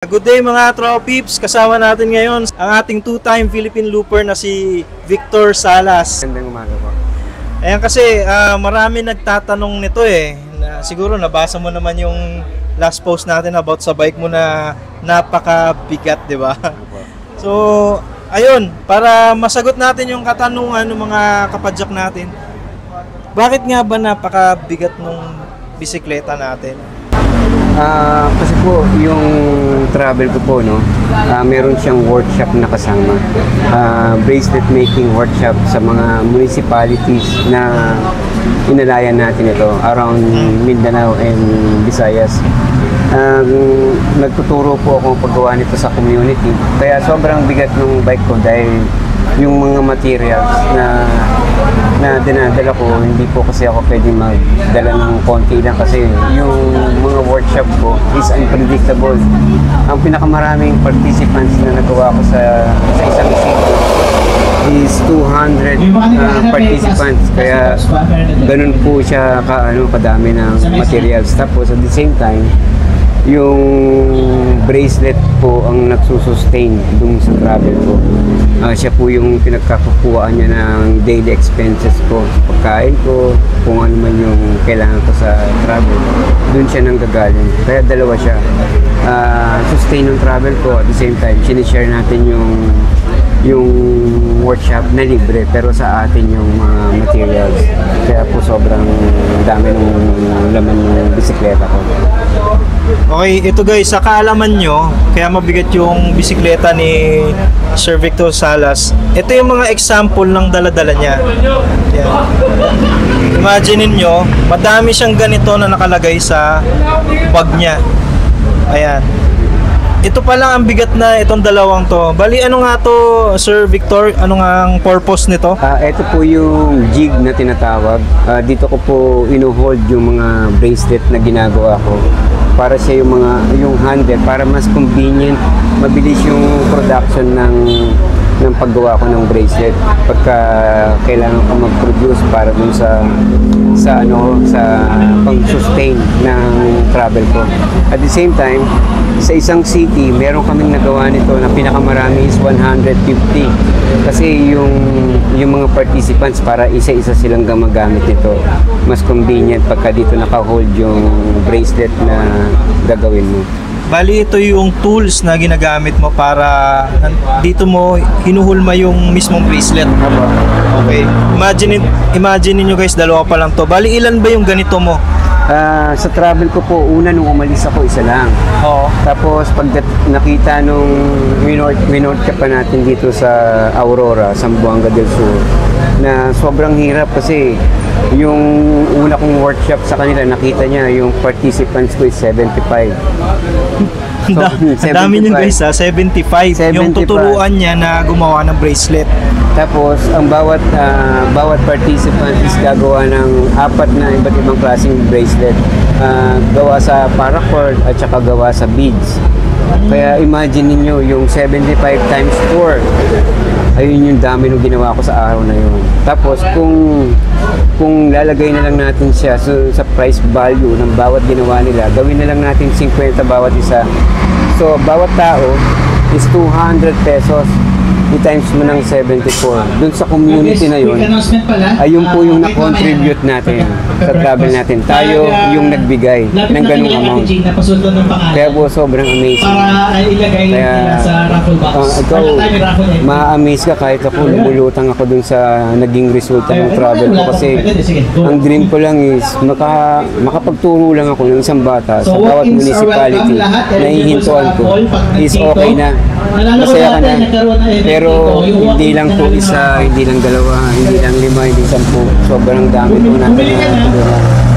Good day mga tropips, kasama natin ngayon ang ating two-time Philippine looper na si Victor Salas. Magandang umaga po. Ayan kasi marami nagtatanong nito na siguro nabasa mo naman yung last post natin about sa bike mo na napakabigat, di ba? So, ayun, para masagot natin yung katanungan ng mga kapadyak natin, bakit nga ba napakabigat nung bisikleta natin? Kasi po, yung travel ko po, meron siyang workshop na kasama. Bracelet making workshop sa mga municipalities na inalayan natin ito around Mindanao and Visayas. Nagtuturo po ako paggawa nito sa community. Kaya sobrang bigat ng bike ko dahil yung mga materials na dinadala ko, hindi po kasi ako pwedeng magdala ng konti lang kasi yung mga workshop ko is unpredictable. Ang pinakamaraming participants na nagawa ko sa isang city is 200 participants, kaya ganun po siya kadami ng materials. Tapos at the same time, yung bracelet po ang nagsusustain dun sa travel ko. Siya po yung pinagkakukuhaan niya ng daily expenses ko, pagkain ko, kung ano man yung kailangan ko sa travel. Dun siya nanggagaling. Kaya dalawa siya. Sustain yung travel ko, at the same time, sinishare natin yung workshop na libre, pero sa atin yung mga materials. Kaya po sobrang dami ng laman ng bisikleta ko. Okay, ito guys, sa kaalaman nyo, kaya mabigat yung bisikleta ni Sir Victor Salas. Ito yung mga example ng daladala niya. Yan. Imagine niyo, madami siyang ganito na nakalagay sa bag niya. Ayan. Ito pa lang ang bigat na itong dalawang to. Bali, ano nga to, Sir Victor? Ano nga ang purpose nito? Ito po yung jig na tinatawag. Dito ko po ino-hold yung mga bracelet na ginagawa ko. Para siya yung handle, para mas convenient, mabilis yung production ng paggawa ko ng bracelet pagka kailangan ko mag-produce para dun sa pang-sustain ng travel ko. At the same time, sa isang city, meron kaming nagawa nito na pinakamarami is 150. Kasi yung mga participants, para isa-isa silang gumagamit nito. Mas convenient pagka dito naka-hold yung bracelet na gagawin mo. Bali, ito yung tools na ginagamit mo para dito mo hinuhulma yung mismong bracelet. Okay. Imagine niyo guys, dalawa pa lang to. Bali, ilan ba yung ganito mo? Sa travel ko po, una nung umalis ako, isa lang. Oo. Tapos pag nakita nung winord ka pa natin dito sa Aurora, Zamboanga del Sur, na sobrang hirap kasi yung una kong workshop sa kanila, nakita niya yung participants ko is 75. Ang dami nyo guys, 75. Yung tuturuan niya na gumawa ng bracelet. Tapos ang bawat participant is gagawa ng 4 na iba't ibang klaseng bracelet, gawa sa paracord at saka gawa sa beads. Kaya imagine niyo yung 75 times 4. Ayun yung dami nung ginawa ko sa araw na yun. Tapos kung lalagay na lang natin siya sa price value ng bawat ginawa nila, gawin na lang natin 50 bawat isa. So bawat tao is 200 pesos. I-times mo ng 74. Dun sa community na yun, ayun po yung na-contribute natin sa travel natin. Tayo yung nagbigay ng ganung amount. Kaya po sobrang amazing. Kaya ikaw, ma-amaze ka kahit ako, lumulutang ako dun sa naging resulta ng travel ko. Kasi ang dream ko lang is makapagturo lang ako ng isang bata sa bawat municipality na hihintuan ko is okay na. Masaya ka na. Pero hindi lang po isa, hindi lang dalawa, hindi lang 5, hindi 10. Sobrang dami po natin na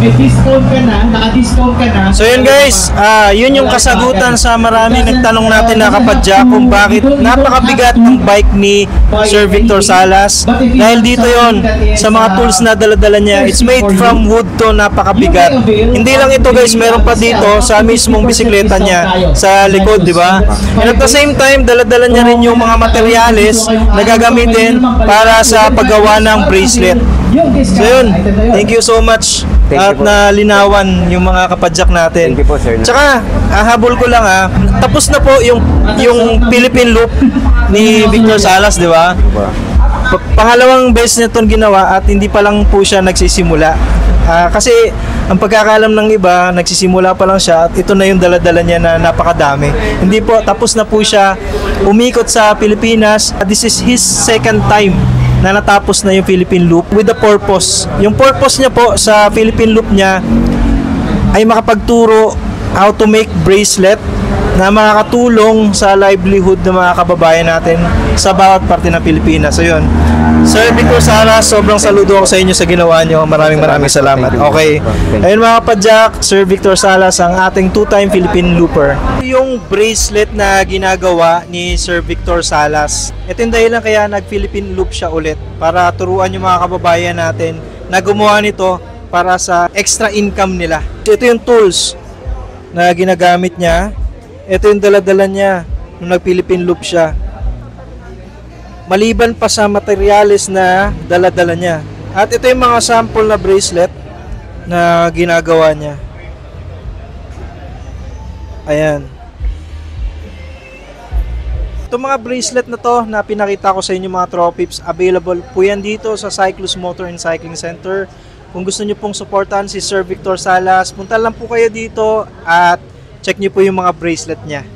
may discount ka na, naka-discount ka na. So yun guys, yun yung kasagutan sa marami nagtanong natin na kapadya kung bakit napakabigat ng bike ni Sir Victor Salas. Dahil dito yon sa mga tools na daladala niya, it's made from wood to, napakabigat. Hindi lang ito guys, meron pa dito sa mismong bisikleta niya sa likod, di ba? And at the same time, daladala niya rin yung mga materyales na gagamitin para sa paggawa ng bracelet. So yun, thank you so much. Thank at you po. nalinawan yung mga kapadyak natin. Thank you po, sir. Tsaka, habol ko lang tapos na po yung Philippine Loop ni Victor Salas, di ba? Pangalawang beses na itong ginawa at hindi pa lang po siya nagsisimula. Kasi ang pagkakalam ng iba, nagsisimula pa lang siya at ito na yung daladala niya na napakadami. Hindi po, tapos na po siya umikot sa Pilipinas. This is his second time na natapos na yung Philippine Loop with the purpose. Yung purpose niya po sa Philippine Loop niya ay makapagturo how to make bracelet na makakatulong sa livelihood ng mga kababayan natin sa bawat parte ng Pilipinas. So yun, Sir Victor Salas, sobrang saludo ako sa inyo sa ginawa nyo. Maraming salamat. Okay. Ayun mga kapadyak, Sir Victor Salas, ang ating two-time Philippine Looper. Yung bracelet na ginagawa ni Sir Victor Salas, ito yung dahilan kaya nag-Philippine Loop siya ulit para turuan yung mga kababayan natin na gumawa nito para sa extra income nila. Ito yung tools na ginagamit niya. Ito yung dala-dala niya nung nag-Philippine Loop siya. Maliban pa sa materyales na dala-dala niya. At ito yung mga sample na bracelet na ginagawa niya. Ayan. Itong mga bracelet na to na pinakita ko sa inyo mga Tropips, available po yan dito sa Cyclus Motor and Cycling Center. Kung gusto nyo pong supportahan si Sir Victor Salas, punta lang po kayo dito at check nyo po yung mga bracelet niya.